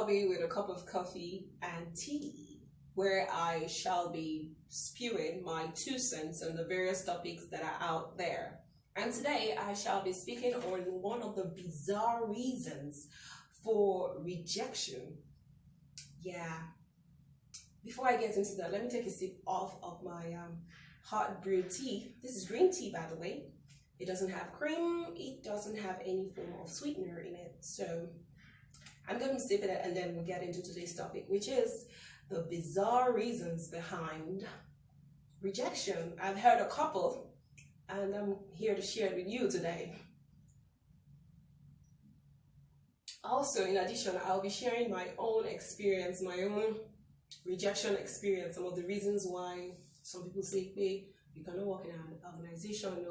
be with a cup of coffee and tea, where I shall be spewing my 2 cents on the various topics that are out there. And today I shall be speaking on one of the bizarre reasons for rejection. Yeah. Before I get into that, let me take a sip off of my hot brewed tea. This is green tea, by the way. It doesn't have cream. It doesn't have any form of sweetener in it. So I'm going to sip it and then we'll get into today's topic, which is the bizarre reasons behind rejection. I've heard a couple and I'm here to share it with you today. Also, in addition, I'll be sharing my own experience, my own rejection experience, some of the reasons why some people say, hey, you cannot work in an organization,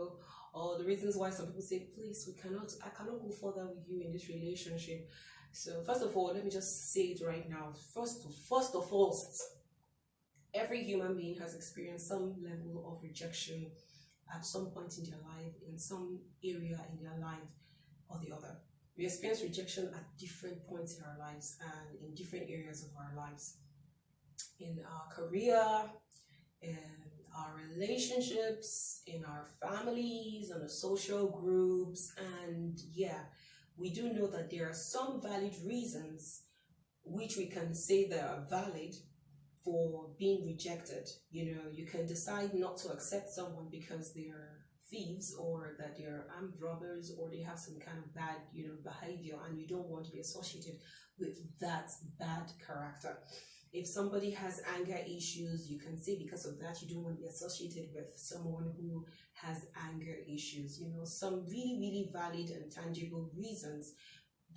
or the reasons why some people say, please, I cannot go further with you in this relationship. So first of all, let me just say it right now. First of all, every human being has experienced some level of rejection at some point in their life, in some area in their life or the other. We experience rejection at different points in our lives and in different areas of our lives. In our career, in our relationships, in our families, in the social groups, and yeah, we do know that there are some valid reasons which we can say they are valid for being rejected. You can decide not to accept someone because they're thieves or that they're armed robbers or they have some kind of bad, behavior, and you don't want to be associated with that bad character. If somebody has anger issues, you can say because of that you don't want to be associated with someone who has anger issues. Some really, really valid and tangible reasons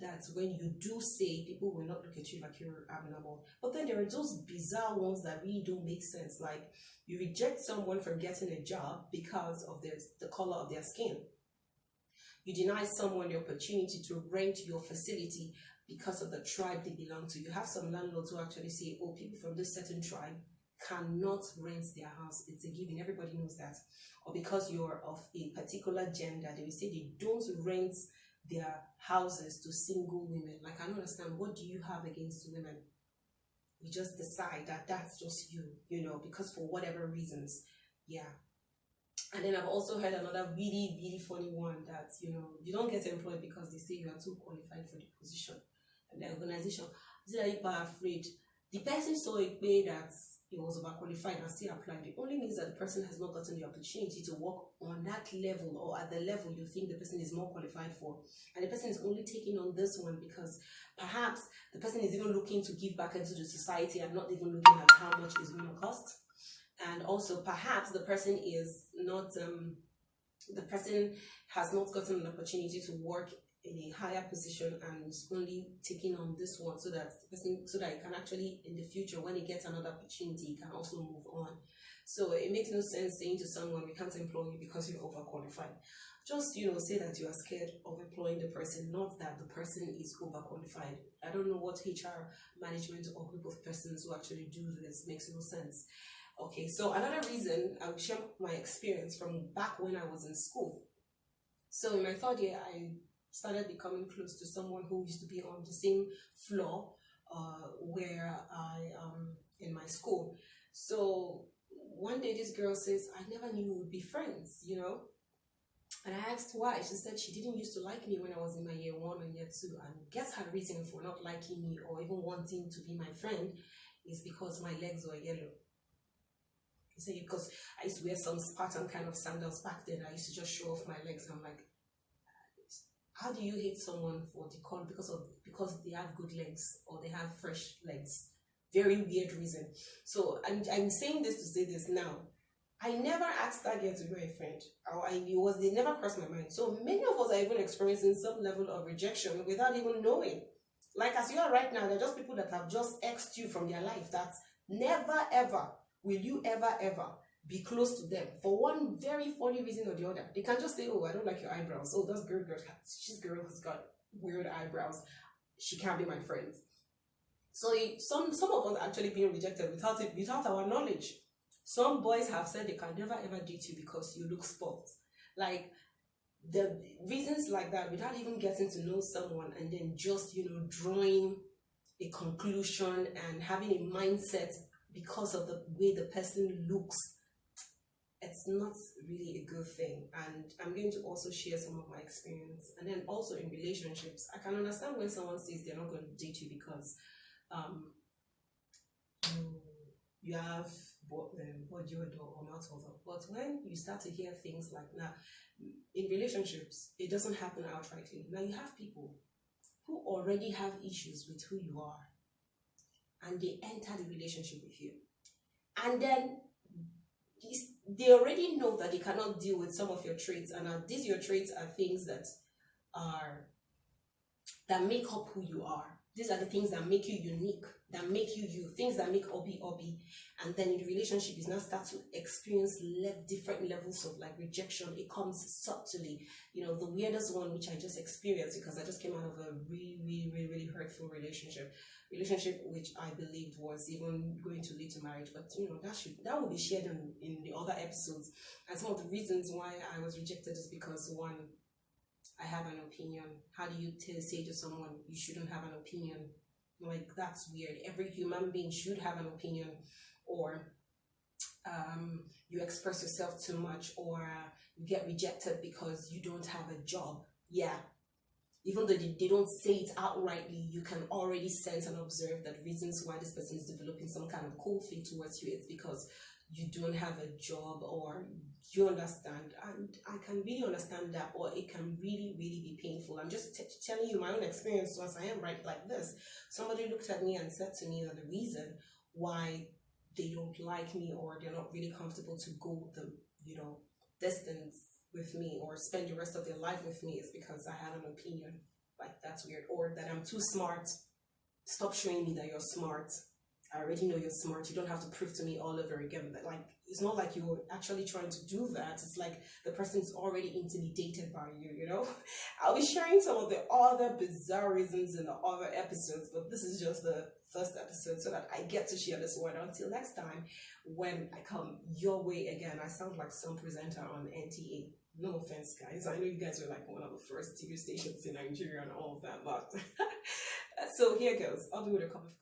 that when you do say, people will not look at you like you're abnormal. But then there are those bizarre ones that really don't make sense. Like you reject someone from getting a job because of the color of their skin. You deny someone the opportunity to rent your facility because of the tribe they belong to. You have some landlords who actually say, oh, people from this certain tribe cannot rent their house. It's a given. Everybody knows that. Or because you're of a particular gender, they will say they don't rent their houses to single women. Like, I don't understand. What do you have against women? You just decide that that's just you, because for whatever reasons. Yeah. And then I've also heard another really, really funny one that, you don't get employed because they say you are too qualified for the position. And the organization, they are afraid. The person saw a way that he was overqualified and still applied. It only means that the person has not gotten the opportunity to work on that level or at the level you think the person is more qualified for. And the person is only taking on this one because perhaps the person is even looking to give back into the society and not even looking at how much it's going to cost. And also perhaps the person is not, the person has not gotten an opportunity to work in a higher position and is only taking on this one so that it can actually in the future when he gets another opportunity he can also move on. So it makes no sense saying to someone, we can't employ you because you're overqualified. Just say that you are scared of employing the person, not that the person is overqualified. I don't know what HR management or group of persons who actually do this. Makes no sense. Okay, so another reason, I'll share my experience from back when I was in school. So in my third year, I started becoming close to someone who used to be on the same floor where I in my school. So one day this girl says, I never knew we would be friends, And I asked why. She said she didn't used to like me when I was in my year 1 and year 2. And guess her reason for not liking me or even wanting to be my friend is because my legs were yellow. Say because I used to wear some Spartan kind of sandals back then. I used to just show off my legs. I'm like, how do you hate someone for the color because they have good legs or they have fresh legs? Very weird reason. So I'm saying this to say this now. I never asked that girl to be my friend. They never crossed my mind. So many of us are even experiencing some level of rejection without even knowing. Like as you are right now, they're just people that have just X'd you from their life. That's never ever will you ever be close to them for one very funny reason or the other. They can just say, oh, I don't like your eyebrows. Oh, this girl has got weird eyebrows. She can't be my friend. So some of us are actually being rejected without our knowledge. Some boys have said they can never ever date you because you look spoiled. Like the reasons like that without even getting to know someone and then just drawing a conclusion and having a mindset because of the way the person looks, it's not really a good thing. And I'm going to also share some of my experience. And then also in relationships, I can understand when someone says they're not going to date you because you have body odor or mouth odor. But when you start to hear things like now, in relationships, it doesn't happen outrightly. Now you have people who already have issues with who you are, and they enter the relationship with you, and then they already know that they cannot deal with some of your traits, and these your traits are things that make up who you are. These are the things that make you unique, that make you you, things that make Obi. And then in the relationship, you now start to experience different levels of like rejection. It comes subtly. You know, the weirdest one, which I just experienced because I just came out of a really hurtful relationship which I believed was even going to lead to marriage. But you know, that will be shared in the other episodes. And some of the reasons why I was rejected is because, one, I have an opinion. How do you say to someone you shouldn't have an opinion? Like, that's weird. Every human being should have an opinion. Or you express yourself too much, or you get rejected because you don't have a job. Yeah, even though they don't say it outrightly, you can already sense and observe that reasons why this person is developing some kind of cold feet towards you, it's because you don't have a job, or you understand. And I can really understand that, or it can really be painful. I'm just telling you my own experience once I am right like this. Somebody looked at me and said to me that the reason why they don't like me, or they're not really comfortable to go the distance with me or spend the rest of their life with me is because I had an opinion. Like, that's weird. Or that I'm too smart. Stop showing me that you're smart. I already know you're smart. You don't have to prove to me all over again. But like, it's not like you're actually trying to do that. It's like the person is already intimidated by you, you know? I'll be sharing some of the other bizarre reasons in the other episodes, but this is just the first episode so that I get to share this one. Until next time, when I come your way again. I sound like some presenter on NTA. No offense, guys. I know you guys were like one of the first TV stations in Nigeria and all of that, but so here goes. I'll do it with a cup of